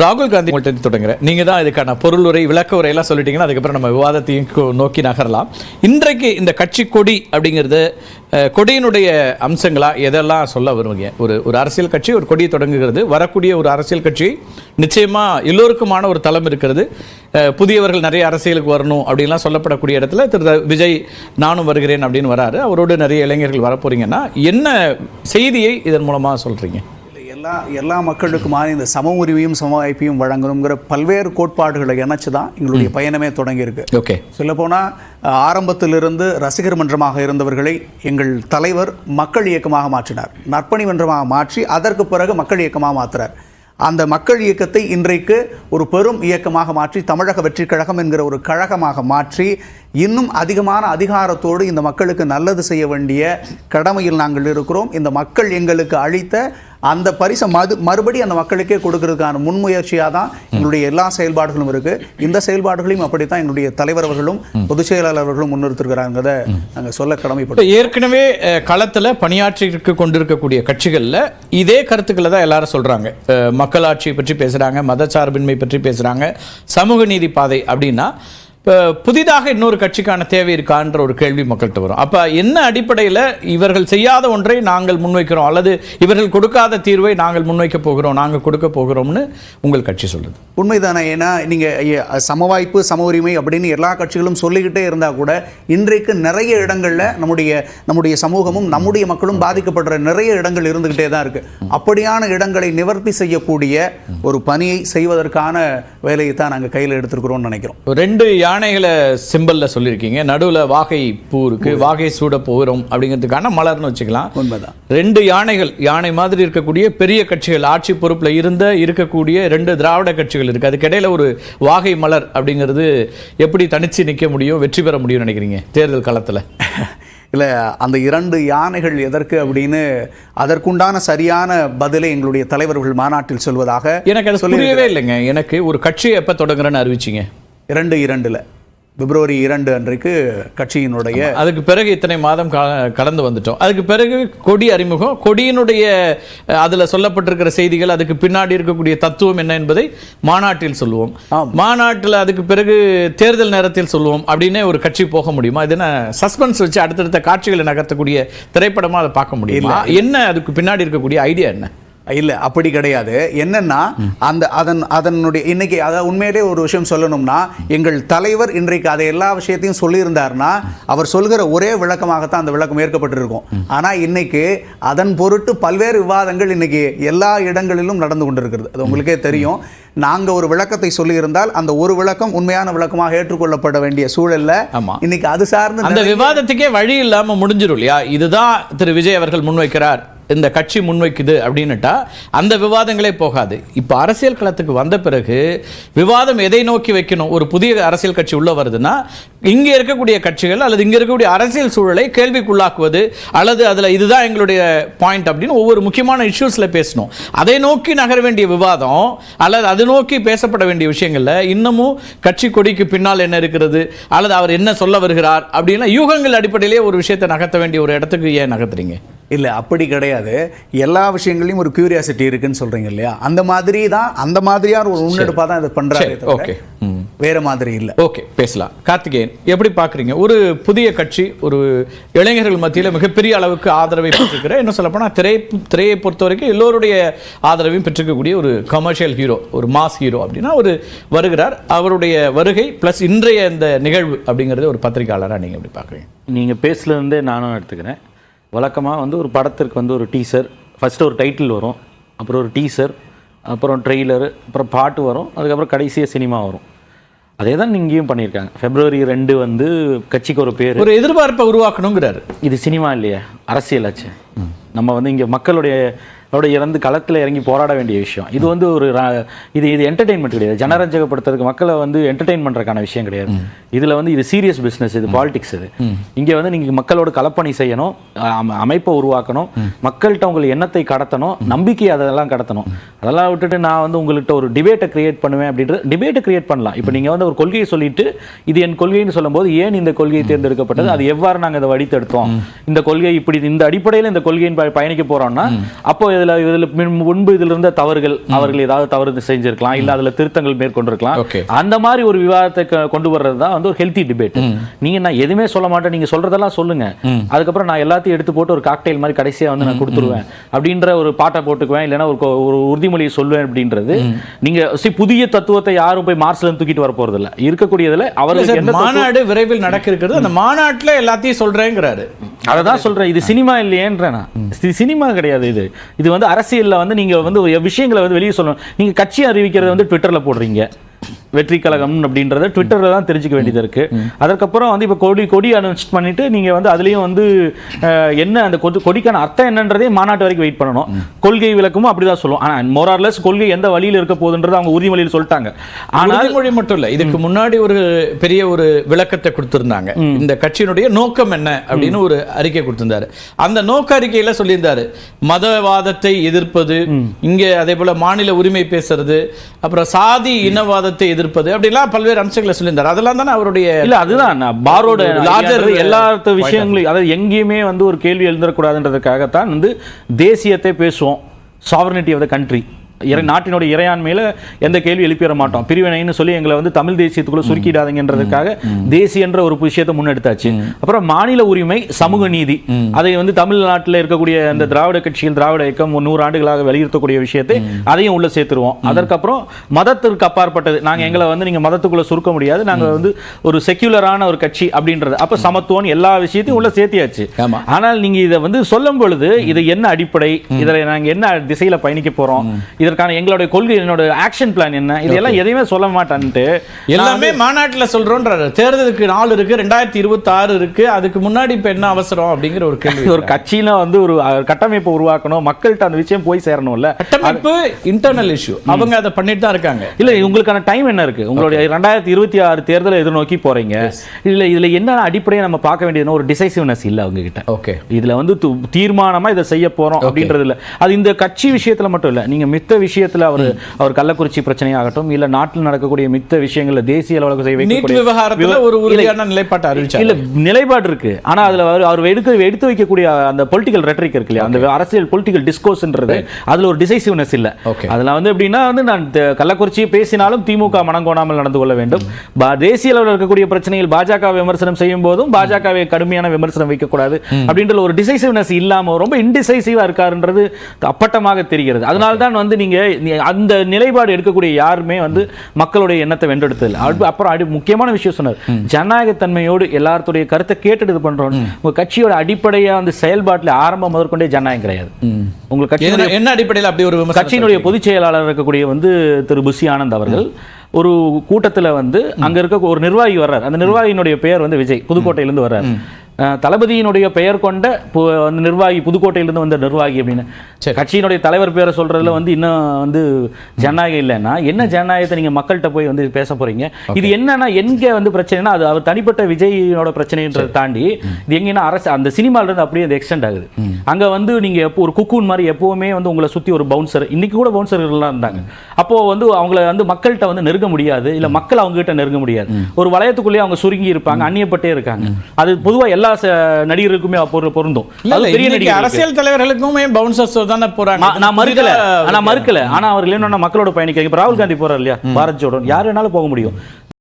ராகுல் காந்தி உங்கள்கிட்ட தொடங்குறேன். நீங்கள் தான் இதுக்கான பொருள் உரை விளக்க உரையெல்லாம் சொல்லிட்டீங்கன்னா அதுக்கப்புறம் நம்ம விவாதத்தையும் நோக்கி நகரலாம். இன்றைக்கு இந்த கட்சி கொடி அப்படிங்கிறது கொடியினுடைய அம்சங்களா எதெல்லாம் சொல்ல வருவீங்க? ஒரு அரசியல் கட்சி ஒரு கொடியை தொடங்குகிறது. வரக்கூடிய ஒரு அரசியல் கட்சி நிச்சயமாக எல்லோருக்குமான ஒரு தளம் இருக்கிறது. புதியவர்கள் நிறைய அரசியலுக்கு வரணும் அப்படின்லாம் சொல்லப்படக்கூடிய இடத்துல திரு விஜய் நானும் வருகிறேன் அப்படின்னு வராரு. அவரோடு நிறைய இளைஞர்கள் வரப்போறீங்கன்னா என்ன செய்தியை இதன் மூலமாக சொல்கிறீங்க? எல்லா மக்களுக்குமான இந்த சம உரிமையும் சம வாய்ப்பையும் வழங்கணுங்கிற பல்வேறு கோட்பாடுகளை இணைச்சு தான் எங்களுடைய பயணமே தொடங்கியிருக்கு. ஓகே, சொல்லப்போனால் ஆரம்பத்திலிருந்து ரசிகர் மன்றமாக இருந்தவர்களை எங்கள் தலைவர் மக்கள் இயக்கமாக மாற்றினார். நற்பணி மன்றமாக மாற்றி அதற்கு பிறகு மக்கள் இயக்கமாக மாற்றுறார். அந்த மக்கள் இயக்கத்தை இன்றைக்கு ஒரு பெரும் இயக்கமாக மாற்றி தமிழக வெற்றிக் கழகம் என்கிற ஒரு கழகமாக மாற்றி இன்னும் அதிகமான அதிகாரத்தோடு இந்த மக்களுக்கு நல்லது செய்ய வேண்டிய கடமையில் நாங்கள் இருக்கிறோம். இந்த மக்கள் எங்களுக்கு அளித்த அந்த பரிசை மறுபடி அந்த மக்களுக்கே கொடுக்கறதுக்கான முன்முயற்சியாக தான் எங்களுடைய எல்லா செயல்பாடுகளும் இருக்குது. இந்த செயல்பாடுகளையும் அப்படித்தான் எங்களுடைய தலைவர் அவர்களும் பொதுச் செயலாளர் அவர்களும் முன்னிறுத்திருக்கிறாங்கிறத நாங்கள் சொல்ல கடமைப்பட்டோம். ஏற்கனவே களத்தில் பணியாற்றி கொண்டிருக்கக்கூடிய கட்சிகளில் இதே கருத்துக்களை தான் எல்லாரும் சொல்கிறாங்க. மக்களாட்சி பற்றி பேசுகிறாங்க, மதச்சார்பின்மை பற்றி பேசுகிறாங்க, சமூக நீதி பாதை அப்படின்னா புதிதாக இன்னொரு கட்சிக்கான தேவை இருக்கான்ற ஒரு கேள்வி மக்கள்கிட்ட வரும். அப்போ என்ன அடிப்படையில் இவர்கள் செய்யாத ஒன்றை நாங்கள் முன்வைக்கிறோம் அல்லது இவர்கள் கொடுக்காத தீர்வை நாங்கள் முன்வைக்க போகிறோம், நாங்கள் கொடுக்க போகிறோம்னு உங்கள் கட்சி சொல்லுது? உண்மைதானே? ஏன்னா நீங்கள் சம வாய்ப்பு சம உரிமை அப்படின்னு எல்லா கட்சிகளும் சொல்லிக்கிட்டே இருந்தால் கூட இன்றைக்கு நிறைய இடங்களில் நம்முடைய சமூகமும் நம்முடைய மக்களும் பாதிக்கப்படுற நிறைய இடங்கள் இருந்துக்கிட்டே தான் இருக்குது. அப்படியான இடங்களை நிவர்த்தி செய்யக்கூடிய ஒரு பணியை செய்வதற்கான வேலையை தான் நாங்கள் கையில் எடுத்துருக்கிறோம்னு நினைக்கிறோம். 2 யானைகளை சிம்பல்ல சொல்லியிருக்கீங்க. நடுவில் வாகை பூ இருக்கு, வாகை சூட போகிறோம் அப்படிங்கிறதுக்கான மலர்னு வச்சுக்கலாம். உண்மைதான். 2 யானைகள், யானை மாதிரி இருக்கக்கூடிய பெரிய கட்சிகள், ஆட்சி பொறுப்பில் இருக்கக்கூடிய 2 திராவிட கட்சிகள் இருக்கு. அதுக்கு இடையில ஒரு வாகை மலர் அப்படிங்கிறது எப்படி தனிச்சு நிற்க முடியும், வெற்றி பெற முடியும் நினைக்கிறீங்க தேர்தல் களத்தில்? இல்லை, அந்த 2 யானைகள் எதற்கு அப்படின்னு அதற்குண்டான சரியான பதிலை எங்களுடைய தலைவர்கள் மாநாட்டில் சொல்வதாக எனக்கு அது புரியவே இல்லைங்க. எனக்கு ஒரு கட்சியை எப்போ தொடங்குறேன்னு அறிவிச்சிங்க? 2 பிப்ரவரி 2 அன்றைக்கு கட்சியினுடைய, அதுக்கு பிறகு இத்தனை மாதம் கடந்து வந்துட்டோம். அதுக்கு பிறகு கொடி அறிமுகம், கொடியினுடைய அதில் சொல்லப்பட்டிருக்கிற செய்திகள், அதுக்கு பின்னாடி இருக்கக்கூடிய தத்துவம் என்ன என்பதை மாநாட்டில் சொல்லுவோம். மாநாட்டில் அதுக்கு பிறகு தேர்தல் நேரத்தில் சொல்லுவோம் அப்படின்னு ஒரு கட்சி போக முடியுமா? இது என்ன சஸ்பென்ஸ் வச்சு அடுத்தடுத்த காட்சிகளை நகர்த்தக்கூடிய திரைப்படமாக அதை பார்க்க முடியுமா? என்ன அதுக்கு பின்னாடி இருக்கக்கூடிய ஐடியா என்ன? இல்லை, அப்படி கிடையாது. என்னன்னா அதனுடைய இன்னைக்கு அதை உண்மையிலே ஒரு விஷயம் சொல்லணும்னா, எங்கள் தலைவர் இன்றைக்கு அதை எல்லா விஷயத்தையும் சொல்லியிருந்தார்னா அவர் சொல்கிற ஒரே விளக்கமாகத்தான் அந்த விளக்கம் ஏற்கப்பட்டிருக்கும். ஆனால் இன்னைக்கு அதன் பொருட்டு பல்வேறு விவாதங்கள் இன்னைக்கு எல்லா இடங்களிலும் நடந்து கொண்டிருக்கிறது. அது உங்களுக்கே தெரியும். நாங்கள் ஒரு விளக்கத்தை சொல்லியிருந்தால் அந்த ஒரு விளக்கம் உண்மையான விளக்கமாக ஏற்றுக்கொள்ளப்பட வேண்டிய சூழல்ல இன்னைக்கு அது சார்ந்து அந்த விவாதத்துக்கே வழி இல்லாமல் முடிஞ்சிடும் இல்லையா? இதுதான் திரு விஜய் அவர்கள் முன்வைக்கிறார், இந்த கட்சி முன்வைக்குது அப்படின்னுட்டா அந்த விவாதங்களே போகாது. இப்போ அரசியல் களத்துக்கு வந்த பிறகு விவாதம் எதை நோக்கி வைக்கணும்? ஒரு புதிய அரசியல் கட்சி உள்ள வருதுன்னா இங்கே இருக்கக்கூடிய கட்சிகள் அல்லது இங்கே இருக்கக்கூடிய அரசியல் சூழலை கேள்விக்குள்ளாக்குவது அல்லது அதில் இதுதான் எங்களுடைய பாயிண்ட் அப்படின்னு ஒவ்வொரு முக்கியமான இஷ்யூஸில் பேசணும். அதை நோக்கி நகர வேண்டிய விவாதம் அல்லது அதை நோக்கி பேசப்பட வேண்டிய விஷயங்கள்ல இன்னமும் கட்சி கொடிக்கு பின்னால் என்ன இருக்கிறது அல்லது அவர் என்ன சொல்ல வருகிறார் அப்படின்னா யூகங்கள் அடிப்படையிலே ஒரு விஷயத்தை நகர்த்த வேண்டிய ஒரு இடத்துக்கு ஏன் நகர்த்துறீங்க? இல்லை, அப்படி கிடையாது. எல்லா விஷயங்களையும் ஒரு கியூரியாசிட்டி இருக்குன்னு சொல்றீங்க இல்லையா? அந்த மாதிரி தான், அந்த மாதிரியான ஒரு முன்னெடுப்பாக தான் இதை பண்றாரு. ஓகே, வேற மாதிரி இல்லை. ஓகே, பேசலாம். கார்த்திகேயன், எப்படி பார்க்குறீங்க? ஒரு புதிய கட்சி ஒரு இளைஞர்கள் மத்தியில் மிகப்பெரிய அளவுக்கு ஆதரவை பெற்றிருக்கிற, என்ன சொல்லப்போனால் திரையை பொறுத்த வரைக்கும் எல்லோருடைய ஆதரவையும் பெற்றிருக்கக்கூடிய ஒரு கமர்ஷியல் ஹீரோ, ஒரு மாஸ் ஹீரோ அப்படின்னா ஒரு வருகிறார். அவருடைய வருகை ப்ளஸ் இன்றைய இந்த நிகழ்வு அப்படிங்கிறது ஒரு பத்திரிகையாளராக நீங்கள் எப்படி பார்க்குறீங்க? நீங்கள் பேசுலேருந்தே நானும் எடுத்துக்கிறேன். வழக்கமாக ஒரு படத்திற்கு ஒரு டீசர், ஃபஸ்ட்டு ஒரு டைட்டில் வரும், அப்புறம் ஒரு டீசர், அப்புறம் ட்ரெய்லரு, அப்புறம் பாட்டு வரும், அதுக்கப்புறம் கடைசியாக சினிமா வரும். அதே தான் இங்கேயும் பண்ணியிருக்காங்க. February 2 கட்சிக்கு ஒரு பேர், ஒரு எதிர்பார்ப்பை உருவாக்கணுங்கிறாரு. இது சினிமா இல்லையா, அரசியலாச்சு. நம்ம இங்கே மக்களுடைய இறந்து களத்தில் இறங்கி போராட வேண்டிய விஷயம். இது ஒரு இது என்டர்டெயின்மெண்ட் கிடையாது. ஜனரஞ்சகப்படுத்துறதுக்கு மக்களை என்டர்டெயின் பண்ணுறதுக்கான விஷயம் கிடையாது. இதில் இது சீரியஸ் பிஸ்னஸ், இது பாலிடிக்ஸ். இது இங்கே நீங்கள் மக்களோட கலப்பணி செய்யணும், அமைப்பை உருவாக்கணும், மக்கள்கிட்ட உங்கள் எண்ணத்தை கடத்தணும், நம்பிக்கை அதெல்லாம் கடத்தணும். அதெல்லாம் விட்டுட்டு நான் உங்கள்கிட்ட ஒரு டிபேட்டை கிரியேட் பண்ணுவேன் அப்படின்ற டிபேட்டை கிரியேட் பண்ணலாம். இப்போ நீங்கள் ஒரு கொள்கையை சொல்லிட்டு இது என் கொள்கைன்னு சொல்லும்போது ஏன் இந்த கொள்கையை தேர்ந்தெடுக்கப்பட்டது, அது எவ்வாறு நாங்கள் இதை வடித்தெடுத்தோம், இந்த கொள்கை இப்படி இந்த அடிப்படையில் இந்த கொள்கையின் பயணிக்க போகிறோம்னா அப்போ இதுல முன்பு இதுல இருந்த தவறுகள், அவர்கள் ஏதாவது தவறு செஞ்சிருக்கலாம், இல்ல அதுல திருத்தங்கள் மேற்கொண்டிருக்கலாம். அந்த மாதிரி ஒரு விவாதத்தை கொண்டு வர்றது தான் வந்து ஒரு ஹெல்த்தி டிபேட். நீங்க நான் எதுவுமே சொல்ல மாட்டேன், நீங்க சொல்றதெல்லாம் சொல்லுங்க, அதுக்கப்புறம் நான் எல்லாத்தையும் எடுத்து போட்டு ஒரு காக்டெயில் மாதிரி கடைசியா வந்து நான் கொடுத்துருவேன் அப்படின்ற ஒரு பாட்டை போட்டுக்குவேன், இல்லைன்னா ஒரு உறுதிமொழியை சொல்லுவேன் அப்படின்றது. நீங்க புதிய தத்துவத்தை யாரும் போய் மார்ஸ்ல தூக்கிட்டு வர போறது இல்ல. இருக்கக்கூடியதுல அவர்களுக்கு மாநாடு விரைவில் நடக்க இருக்கிறது, அந்த மாநாட்டுல எல்லாத்தையும் சொல்றேங்கிறாரு. அததான் சொல்றேன், இது சினிமா இல்லையேன்றேன். சினிமா கிடையாது, இது வந்து அரசியல்ல வந்து நீங்க வந்து விஷயங்களை வந்து வெளியே சொல்லணும். நீங்க கட்சி அறிவிக்கிறத வந்து ட்விட்டர்ல போடுறீங்க, வெற்றி கழகம் அப்படின்றத ட்விட்டர்ல தான் தெரிஞ்சுக்க வேண்டியது இருக்கு. அதற்கப்புறம் வந்து இப்போ கொடி அனௌன்ஸ் பண்ணிட்டு நீங்க வந்து அதுலயும் வந்து என்ன அந்த கொடிக்கான அர்த்தம் என்னன்றதே மாநாட்டு வரைக்கும் வெயிட் பண்ணணும். கொள்கை விளக்கமும் அப்படிதான் சொல்லுவோம். ஆனா மோரார்லெஸ் கொள்கை எந்த வழியில் இருக்க போகுதுன்றது அவங்க உறுதிமொழியில் சொல்லிட்டாங்க. ஆனால் மொழி மட்டும் இல்ல, இதுக்கு முன்னாடி ஒரு பெரிய ஒரு விளக்கத்தை கொடுத்திருந்தாங்க. இந்த கட்சியினுடைய நோக்கம் என்ன அப்படின்னு ஒரு அறிக்கை கொடுத்திருந்தாரு. அந்த நோக்க அறிக்கையில சொல்லியிருந்தாரு, மதவாதத்தை எதிர்ப்பது, இங்க அதே போல மாநில உரிமை பேசுறது, அப்புறம் சாதி இனவாதத்தை எதிர்ப்பது, அப்படிலாம் பல்வேறு அம்சங்களை சொல்லியிருந்தார். அதெல்லாம் தானே அவருடைய இல்ல, அதுதான் பாரோட லார்ஜர் எல்லா விஷயங்களும், அதாவது எங்கேயுமே வந்து ஒரு கேள்வி எழுந்தக்கூடாதுன்றதுக்காகத்தான் வந்து தேசியத்தை பேசுவோம், சாவர்னிட்டி ஆஃப் த கண்ட்ரி, நாட்டினுடைய இறையாண்மையில எந்த கேள்வி எழுப்பிட மாட்டோம், பிரிவினைன்னு சொல்லி எங்களை வந்து தமிழ் தேசியத்துக்குள்ள சுருக்கிடாதீங்கன்றதுக்காக தேசியன்ற ஒரு விஷயத்தை முன்னெடுத்தாச்சு. அப்புறம் மாநில உரிமை, சமூக நீதி, அதை வந்து தமிழ்நாட்டில் இருக்கக்கூடிய அந்த திராவிட கட்சிகள், திராவிட இயக்கம் 100 ஆண்டுகளாக வலியுறுத்தக்கூடிய விஷயத்தை அதையும் உள்ள சேர்த்துருவோம். அதற்கப்புறம் மதத்திற்கு அப்பாற்பட்டது, நாங்க எங்களை வந்து நீங்க மதத்துக்குள்ள சுருக்க முடியாது, நாங்க வந்து ஒரு செக்யூலரான ஒரு கட்சி அப்படின்றது, அப்ப சமத்துவம் எல்லா விஷயத்தையும் உள்ள சேர்த்தியாச்சு. ஆனால் நீங்க இதை வந்து சொல்லும் பொழுது இது என்ன அடிப்படை, இதில் நாங்க என்ன திசையில பயணிக்க போறோம், இதற்கான எங்களுடைய கொள்கை, என்னோட ஆக்ஷன் பிளான் என்ன, இதெல்லாம் எதையுமே சொல்ல மாட்டான்ட்டு எல்லாமே மாநாட்டில் சொல்றோன்றாரு. தேர்தலுக்கு நாள் இருக்கு, 2026 இருக்கு, அதுக்கு முன்னாடி இப்ப என்ன அவசரம் அப்படிங்கிற ஒரு கேள்வி. ஒரு கட்சியில வந்து ஒரு கட்டமைப்பை உருவாக்கணும், மக்கள்கிட்ட அந்த விஷயம் போய் சேரணும்ல. கட்டமைப்பு இன்டர்னல் இஷ்யூ, அவங்க அதை பண்ணிட்டு தான் இருக்காங்க. இல்ல, உங்களுக்கான டைம் என்ன இருக்கு, உங்களுடைய 2026 தேர்தலை எதிர்நோக்கி போறீங்க. இதுல என்ன அடிப்படையை நம்ம பார்க்க வேண்டியதுன்னா ஒரு டிசைசிவ்னஸ் இல்ல அவங்க கிட்ட. ஓகே, இதுல வந்து தீர்மானமா இதை செய்ய போறோம் அப்படின்றது இல்ல. அது இந்த கட்சி விஷயத்துல மட்டும் இல்ல, நீங்க மித்த விஷயத்துல அவர் கள்ளக்குறிச்சி பிரச்சனையாகட்டும், இல்ல நாட்டில் நடக்கக்கூடிய மித்த விஷயங்கள்ல தேசிய அளவுக்கு செய்ய வைக்கக்கூடிய விவகாரத்துல ஒரு உறுதியான நிலைப்பாட்டை அறிவிச்சார். இல்ல, நிலைப்பாடு இருக்கு. ஆனா அதுல அவர் எடுத்து வைக்கக்கூடிய அந்த பொலிட்டிக்கல் ரெட்டரிக் இருக்கு இல்லையா, அந்த அரசியல் பொலிட்டிக்கல் டிஸ்கோர்ஸ்ன்றது அதுல ஒரு டிசைசிவ்னஸ் இல்ல. அதுல வந்து எப்படின்னா வந்து நான் கள்ளக்குறிச்சியை பேசினாலும் திமுக மனங்கோணாமல் நடந்து கொள்ள வேண்டும், தேசிய அளவில் இருக்கக்கூடிய பிரச்சனைகள் பாஜக விமர்சனம் செய்யும் போதும் பாஜகவை கடுமையான விமர்சனம் வைக்கக்கூடாது அப்படின்ற ஒரு டிசைசிவ்னஸ் இல்லாம ரொம்ப இன்டிசைசிவா இருக்காருன்றது அப்பட்டமாக தெரிகிறது. அதனால தான் வந்து நீங்க அந்த நிலைப்பாடு எடுக்கக்கூடிய யாருமே வந்து மக்களுடைய எண்ணத்தை வென்றெடுத்தது. அப்புறம் முக்கியமான விஷயம் சொன்னார், ஜனநாயகத்தன்மையோடு எல்லாருடைய கருத்தை கேட்டு இது பண்றோம். உங்க கட்சியோட அடிப்படையா வந்து செயல்பாட்டில் ஆரம்பம் முதற்கொண்டே ஜனநாயகம் கிடையாது. உங்க கட்சி என்ன அடிப்படையில் அப்படி ஒரு கட்சியினுடைய பொதுச் செயலாளர் இருக்கக்கூடிய வந்து திரு புஷி ஆனந்த் அவர்கள் ஒரு கூட்டத்தில் வந்து அங்க இருக்க ஒரு நிர்வாகி வர்றார். அந்த நிர்வாகியினுடைய பெயர் வந்து விஜய், புதுக்கோட்டையிலிருந்து வர்றார். தளபதியினுடைய பெயர் கொண்ட அந்த நிர்வாகி, புதுக்கோட்டையிலிருந்து வந்த நிர்வாகி அப்படின்னு கட்சியினுடைய தலைவர் பேரை சொல்றதுல வந்து இன்னும் வந்து ஜனநாயகம் இல்லைன்னா என்ன ஜனநாயகத்தை நீங்க மக்கள்கிட்ட போய் வந்து பேச போறீங்க? இது என்னன்னா எங்க வந்து பிரச்சனைனா அது அவர் தனிப்பட்ட விஜயோட பிரச்சனைன்றதை தாண்டி இது எங்கன்னா அரசு அந்த சினிமால இருந்து அப்படியே அது எக்ஸ்டெண்ட் ஆகுது. அங்க வந்து நீங்க ஒரு குக்கூன் மாதிரி எப்பவுமே வந்து உங்களை சுத்தி ஒரு பவுன்சர், இன்னைக்கு கூட பவுன்சர்கள்லாம் இருந்தாங்க. அப்போ வந்து அவங்கள வந்து மக்கள்கிட்ட வந்து நெருங்க முடியாது, இல்ல மக்கள் அவங்க கிட்ட நெருங்க முடியாது. ஒரு வளையத்துக்குள்ளேயே அவங்க சுருங்கி இருப்பாங்க, அந்நியப்பட்டே இருக்காங்க. அது பொதுவா எல்லா நடிகருக்குமே பொருந்தும். அரசியல் தலைவர்களுக்குமே பவுன்சர்ஸ் தானே போறாங்க. நான் மறுக்கல, ஆனா அவர்கள் என்னன்னா மக்களோட பயணிக்க. இப்ப ராகுல் காந்தி போறாரு இல்லையா, பாரத் ஜோடோ, யார் வேணாலும் போக முடியும்.